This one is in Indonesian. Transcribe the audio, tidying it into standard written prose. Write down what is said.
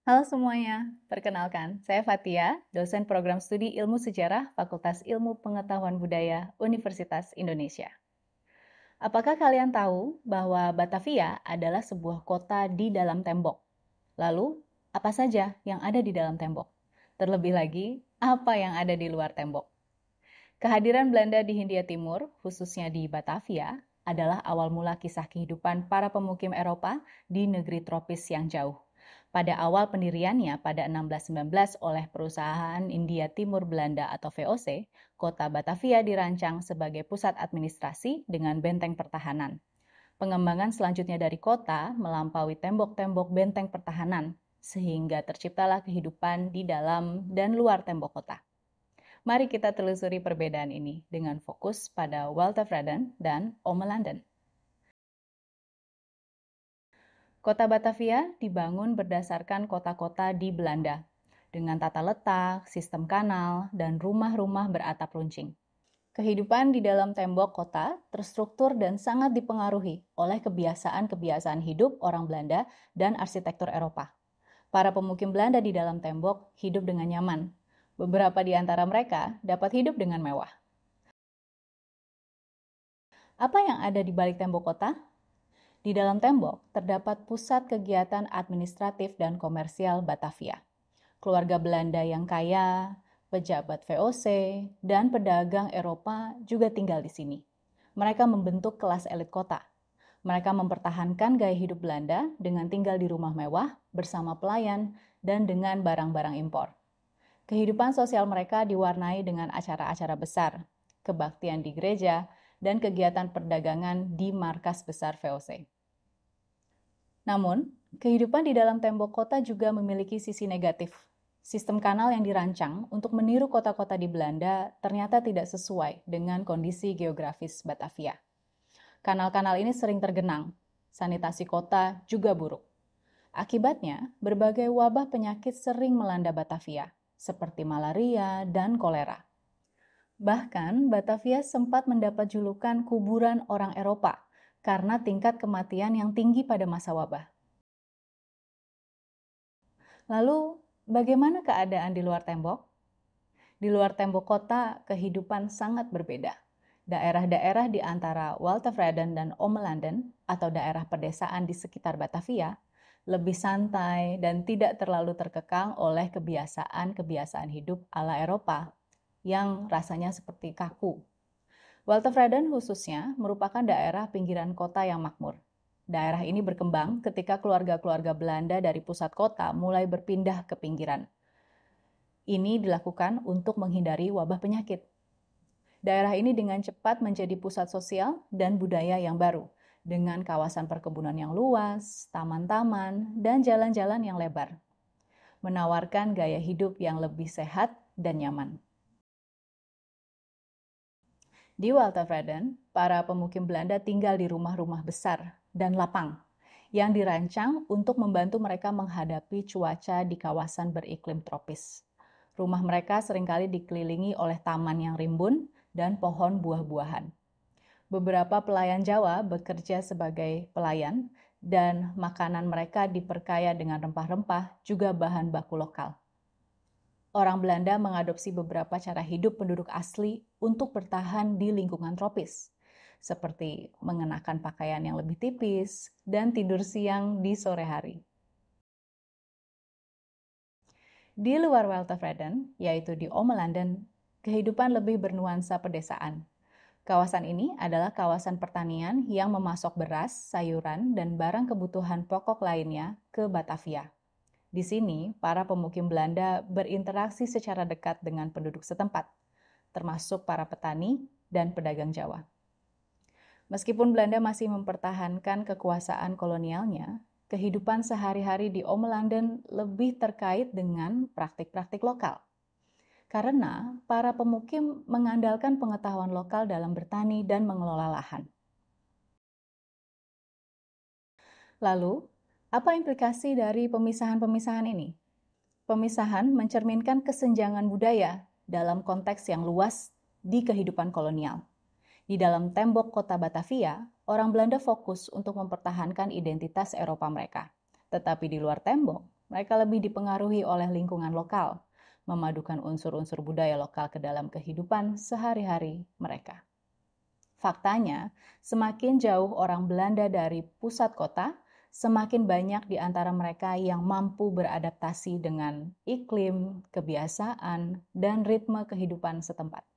Halo semuanya, perkenalkan, saya Fatia, dosen program studi Ilmu Sejarah Fakultas Ilmu Pengetahuan Budaya Universitas Indonesia. Apakah kalian tahu bahwa Batavia adalah sebuah kota di dalam tembok? Lalu, apa saja yang ada di dalam tembok? Terlebih lagi, apa yang ada di luar tembok? Kehadiran Belanda di Hindia Timur, khususnya di Batavia, adalah awal mula kisah kehidupan para pemukim Eropa di negeri tropis yang jauh. Pada awal pendiriannya pada 1619 oleh perusahaan India Timur Belanda atau VOC, kota Batavia dirancang sebagai pusat administrasi dengan benteng pertahanan. Pengembangan selanjutnya dari kota melampaui tembok-tembok benteng pertahanan, sehingga terciptalah kehidupan di dalam dan luar tembok kota. Mari kita telusuri perbedaan ini dengan fokus pada Walter Freden dan Omelanden. Kota Batavia dibangun berdasarkan kota-kota di Belanda, dengan tata letak, sistem kanal, dan rumah-rumah beratap runcing. Kehidupan di dalam tembok kota terstruktur dan sangat dipengaruhi oleh kebiasaan-kebiasaan hidup orang Belanda dan arsitektur Eropa. Para pemukim Belanda di dalam tembok hidup dengan nyaman. Beberapa di antara mereka dapat hidup dengan mewah. Apa yang ada di balik tembok kota? Di dalam tembok terdapat pusat kegiatan administratif dan komersial Batavia. Keluarga Belanda yang kaya, pejabat VOC, dan pedagang Eropa juga tinggal di sini. Mereka membentuk kelas elit kota. Mereka mempertahankan gaya hidup Belanda dengan tinggal di rumah mewah bersama pelayan dan dengan barang-barang impor. Kehidupan sosial mereka diwarnai dengan acara-acara besar, kebaktian di gereja, dan kegiatan perdagangan di markas besar VOC. Namun, kehidupan di dalam tembok kota juga memiliki sisi negatif. Sistem kanal yang dirancang untuk meniru kota-kota di Belanda ternyata tidak sesuai dengan kondisi geografis Batavia. Kanal-kanal ini sering tergenang, sanitasi kota juga buruk. Akibatnya, berbagai wabah penyakit sering melanda Batavia, seperti malaria dan kolera. Bahkan, Batavia sempat mendapat julukan kuburan orang Eropa karena tingkat kematian yang tinggi pada masa wabah. Lalu, bagaimana keadaan di luar tembok? Di luar tembok kota, kehidupan sangat berbeda. Daerah-daerah di antara Walter Freden dan Omelanden atau daerah pedesaan di sekitar Batavia lebih santai dan tidak terlalu terkekang oleh kebiasaan-kebiasaan hidup ala Eropa yang rasanya seperti kaku. Walter Freden khususnya merupakan daerah pinggiran kota yang makmur. Daerah ini berkembang ketika keluarga-keluarga Belanda dari pusat kota mulai berpindah ke pinggiran. Ini dilakukan untuk menghindari wabah penyakit. Daerah ini dengan cepat menjadi pusat sosial dan budaya yang baru, dengan kawasan perkebunan yang luas, taman-taman, dan jalan-jalan yang lebar, menawarkan gaya hidup yang lebih sehat dan nyaman. Di Walter Freden, para pemukim Belanda tinggal di rumah-rumah besar dan lapang yang dirancang untuk membantu mereka menghadapi cuaca di kawasan beriklim tropis. Rumah mereka seringkali dikelilingi oleh taman yang rimbun dan pohon buah-buahan. Beberapa pelayan Jawa bekerja sebagai pelayan dan makanan mereka diperkaya dengan rempah-rempah juga bahan baku lokal. Orang Belanda mengadopsi beberapa cara hidup penduduk asli untuk bertahan di lingkungan tropis, seperti mengenakan pakaian yang lebih tipis dan tidur siang di sore hari. Di luar Walter Freden, yaitu di Omelanden, kehidupan lebih bernuansa pedesaan. Kawasan ini adalah kawasan pertanian yang memasok beras, sayuran, dan barang kebutuhan pokok lainnya ke Batavia. Di sini, para pemukim Belanda berinteraksi secara dekat dengan penduduk setempat, termasuk para petani dan pedagang Jawa. Meskipun Belanda masih mempertahankan kekuasaan kolonialnya, kehidupan sehari-hari di Omelanden lebih terkait dengan praktik-praktik lokal. Karena para pemukim mengandalkan pengetahuan lokal dalam bertani dan mengelola lahan. Lalu, apa implikasi dari pemisahan-pemisahan ini? Pemisahan mencerminkan kesenjangan budaya dalam konteks yang luas di kehidupan kolonial. Di dalam tembok kota Batavia, orang Belanda fokus untuk mempertahankan identitas Eropa mereka. Tetapi di luar tembok, mereka lebih dipengaruhi oleh lingkungan lokal, memadukan unsur-unsur budaya lokal ke dalam kehidupan sehari-hari mereka. Faktanya, semakin jauh orang Belanda dari pusat kota, semakin banyak di antara mereka yang mampu beradaptasi dengan iklim, kebiasaan, dan ritme kehidupan setempat.